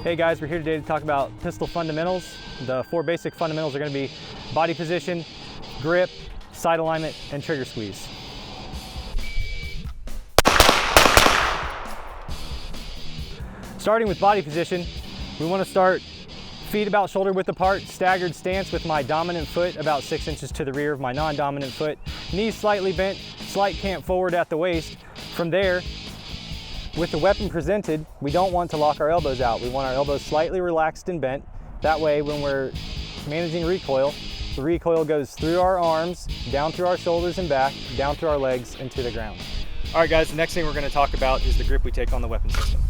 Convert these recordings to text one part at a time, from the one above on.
Hey guys, we're here today to talk about pistol fundamentals. The 4 basic fundamentals are going to be body position, grip, sight alignment, and trigger squeeze. Starting with body position, we want to start feet about shoulder width apart, staggered stance with my dominant foot about 6 inches to the rear of my non-dominant foot, knees slightly bent, slight cant forward at the waist. From there, with the weapon presented, we don't want to lock our elbows out. We want our elbows slightly relaxed and bent. That way, when we're managing recoil, the recoil goes through our arms, down through our shoulders and back, down through our legs, and to the ground. All right guys, the next thing we're going to talk about is the grip we take on the weapon system.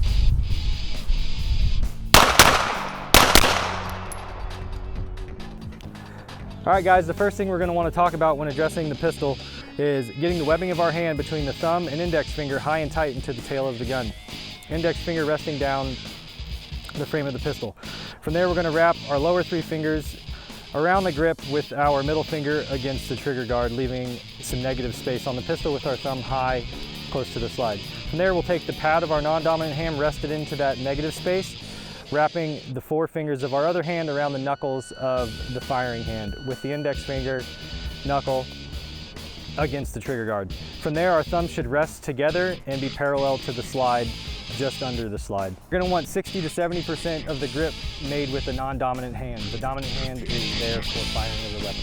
All right guys, the first thing we're going to want to talk about when addressing the pistol is getting the webbing of our hand between the thumb and index finger high and tight into the tail of the gun. Index finger resting down the frame of the pistol. From there, we're going to wrap our lower 3 fingers around the grip with our middle finger against the trigger guard, leaving some negative space on the pistol with our thumb high close to the slide. From there, we'll take the pad of our non-dominant hand rested into that negative space, wrapping the 4 fingers of our other hand around the knuckles of the firing hand with the index finger knuckle against the trigger guard. From there, our thumbs should rest together and be parallel to the slide, just under the slide. You're going to want 60 to 70% of the grip made with the non-dominant hand. The dominant hand is there for firing of the weapon.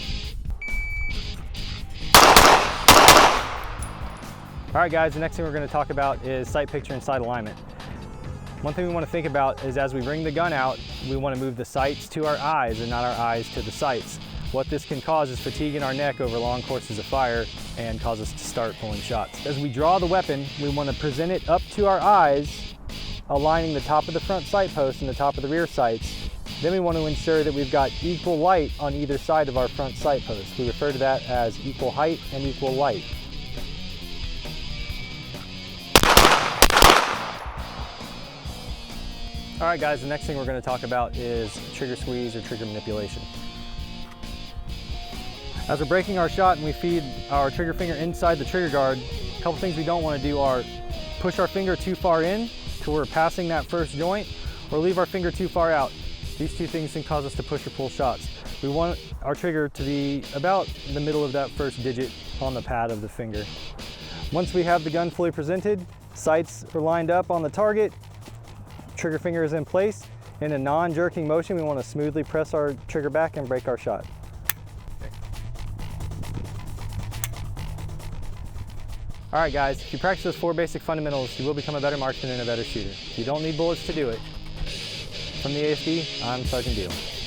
All right guys, the next thing we're going to talk about is sight picture and sight alignment. One thing we want to think about is as we bring the gun out, we want to move the sights to our eyes and not our eyes to the sights. What this can cause is fatigue in our neck over long courses of fire and cause us to start pulling shots. As we draw the weapon, we want to present it up to our eyes, aligning the top of the front sight post and the top of the rear sights. Then we want to ensure that we've got equal light on either side of our front sight post. We refer to that as equal height and equal light. All right guys, the next thing we're going to talk about is trigger squeeze or trigger manipulation. As we're breaking our shot and we feed our trigger finger inside the trigger guard, a couple things we don't want to do are push our finger too far in till we're passing that first joint, or leave our finger too far out. These 2 things can cause us to push or pull shots. We want our trigger to be about the middle of that first digit on the pad of the finger. Once we have the gun fully presented, sights are lined up on the target, trigger finger is in place. In a non-jerking motion, we want to smoothly press our trigger back and break our shot. All right guys, if you practice those 4 basic fundamentals, you will become a better marksman and a better shooter. You don't need bullets to do it. From the ASD, I'm Sergeant Deal.